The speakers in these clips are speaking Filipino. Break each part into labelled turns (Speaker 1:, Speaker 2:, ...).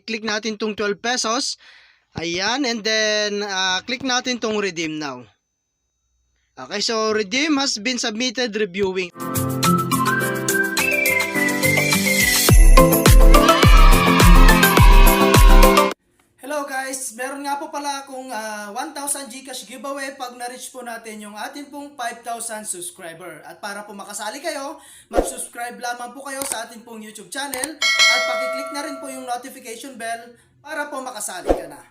Speaker 1: i-click natin tong 12 pesos. Ayan, and then click natin tong redeem now. Okay, so redeem has been submitted, reviewing. Hello guys, meron nga po pala akong 1,000 GCash giveaway pag na-reach po natin yung atin pong 5,000 subscriber. At para po makasali kayo, mag-subscribe lamang po kayo sa atin pong YouTube channel at pakiclick na rin po yung notification bell para po makasali ka na.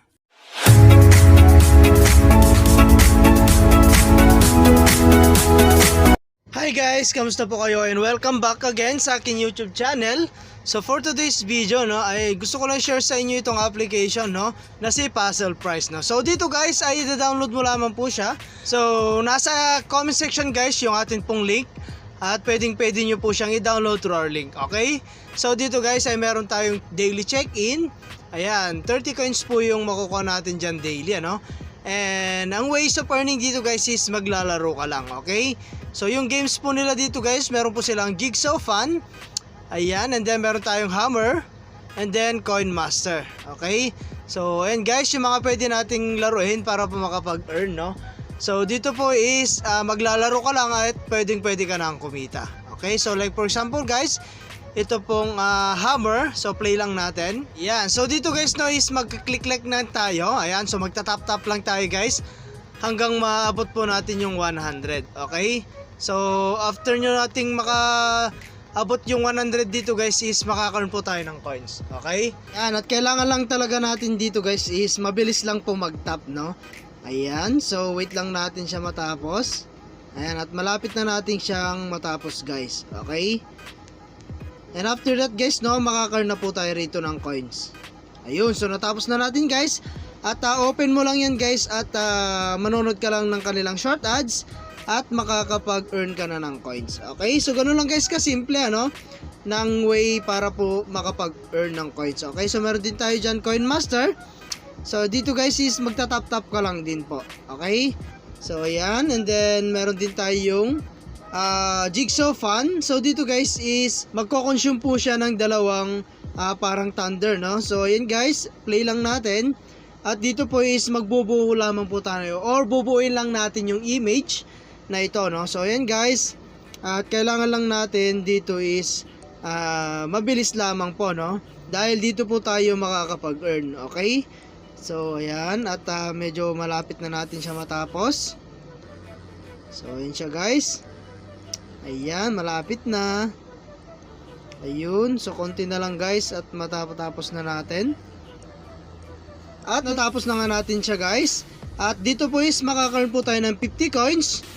Speaker 1: Hi guys, kamusta po kayo and welcome back again sa akin YouTube channel. So for today's video ay gusto ko lang share sa inyo itong application na si Puzzle Prize So dito guys ay i-download mo lamang po siya. So nasa comment section guys yung atin pong link at pwede nyo po siyang i-download through our link. Okay? So dito guys ay meron tayong daily check-in. Ayan, 30 coins po yung makukuha natin dyan daily And ang ways of earning dito guys is maglalaro ka lang. Okay? So yung games po nila dito guys, meron po silang Jigsaw Fun. Ayan, and then meron tayong Hammer, and then Coin Master. Okay? So, ayan guys, yung mga pwede nating laruin para po makapag-earn, So, dito po is maglalaro ka lang at pwede ka nang kumita. Okay? So, like for example guys, ito pong Hammer. So, play lang natin. Ayan. So, dito guys, is mag-click-click na tayo. Ayan. So, magta-tap-tap lang tayo guys hanggang maabot po natin yung 100. Okay? So, after nyo nating abot yung 100 dito guys is makakaroon po tayo ng coins. Okay? Yan, at kailangan lang talaga natin dito guys is mabilis lang po mag-tap, Ayan, so wait lang natin siya matapos. Ayan, at malapit na natin siyang matapos guys. Okay? And after that guys, makakaroon na po tayo rito ng coins. Ayun, so natapos na natin guys. At open mo lang yan guys at manonood ka lang ng kanilang short ads at makakapag-earn ka na ng coins. Okay? So, ganun lang guys kasimple, ng way para po makapag-earn ng coins. Okay? So, meron din tayo dyan Coin Master. So, dito guys is magta-tap-tap ka lang din po. Okay? So, ayan. And then, meron din tayo yung Jigsaw Fun. So, dito guys is magko-consume po siya ng dalawang parang thunder, So, ayan guys. Play lang natin. At dito po is magbubuo lamang po tayo or bubuuin lang natin yung image na ito, So ayan guys, at kailangan lang natin dito is mabilis lamang po, dahil dito po tayo makakapag-earn. Okay? So ayan, at medyo malapit na natin siya matapos. So ayan siya guys. Ayan, malapit na. Ayun, so konti na lang guys at matapos na natin. At natapos na nga natin siya guys. At dito po is makakaroon po tayo ng 50 coins.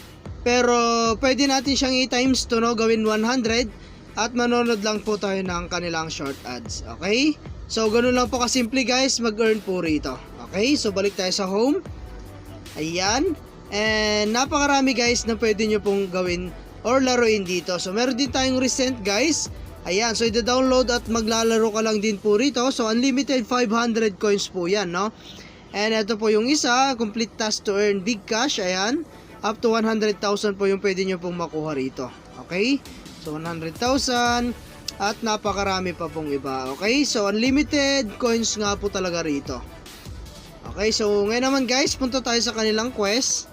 Speaker 1: Pero pwede natin siyang i-times 2, gawin 100 at manonood lang po tayo ng kanilang short ads. Okay? So ganun lang po kasimple guys, mag-earn po rito. Okay? So balik tayo sa home. Ayan. And napakarami guys na pwede nyo pong gawin or laruin dito. So meron din tayong recent guys. Ayan. So i-download at maglalaro ka lang din po rito. So unlimited 500 coins po yan, And ito po yung isa, complete task to earn big cash. Ayan. Up to 100,000 po yung pwede nyo pong makuha rito. Okay? So, 100,000 at napakarami pa pong iba. Okay? So, unlimited coins nga po talaga rito. Okay? So, ngayon naman guys, punta tayo sa kanilang quest.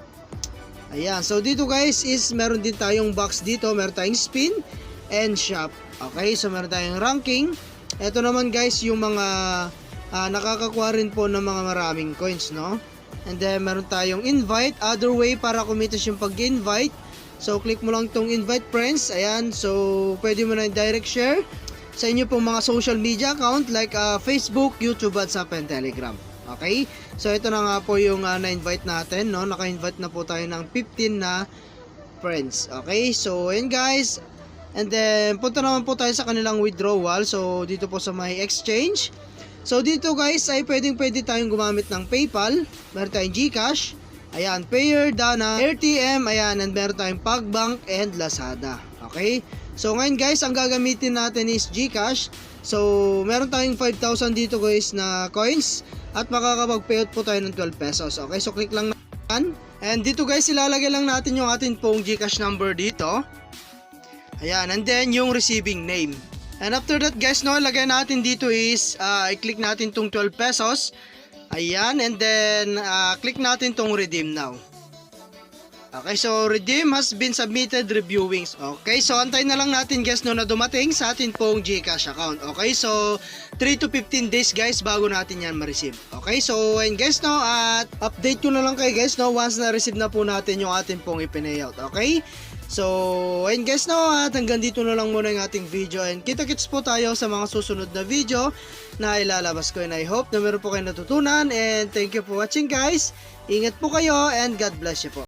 Speaker 1: Ayan. So, dito guys is meron din tayong box dito. Meron tayong spin and shop. Okay? So, meron tayong ranking. Ito naman guys yung mga nakakakuha rin po ng mga maraming coins, And then, meron tayong invite, other way para kumitas yung pag-invite. So, click mo lang tong invite friends. Ayan, so, pwede mo na direct share sa inyo pong mga social media account like Facebook, YouTube, WhatsApp, and Telegram. Okay? So, ito na nga po yung na-invite natin, Naka-invite na po tayo ng 15 na friends. Okay? So, ayan guys. And then, punta naman po tayo sa kanilang withdrawal. So, dito po sa may exchange. So dito guys ay pwede tayong gumamit ng PayPal, meron tayong GCash, ayan, Payer, Dana, RTM, ayan, and meron tayong PagBank and Lazada. Okay? So ngayon guys, ang gagamitin natin is GCash. So meron tayong 5,000 dito guys na coins at makakapag-payout po tayo ng 12 pesos. Okay? So click lang natin. And dito guys, ilalagay lang natin yung atin pong GCash number dito. Ayan, and then yung receiving name. And after that guys, no, lagay natin dito is, i-click natin tong 12 pesos. Ayan, and then, click natin tong redeem now. Okay, so redeem has been submitted, reviewing. Okay, so antayin na lang natin guys no na dumating sa atin pong GCash account. Okay, so 3 to 15 days guys bago natin yan ma-receive. Okay, so and guys no, at update ko na lang kayo guys no once na receive na po natin yung atin pong i-payout. Okay, so and guys no, at hanggang dito na lang muna yung ating video, and kita-kits po tayo sa mga susunod na video na ilalabas ko, and I hope na meron po kayo natutunan, and thank you for watching guys. Ingat po kayo and God bless you po.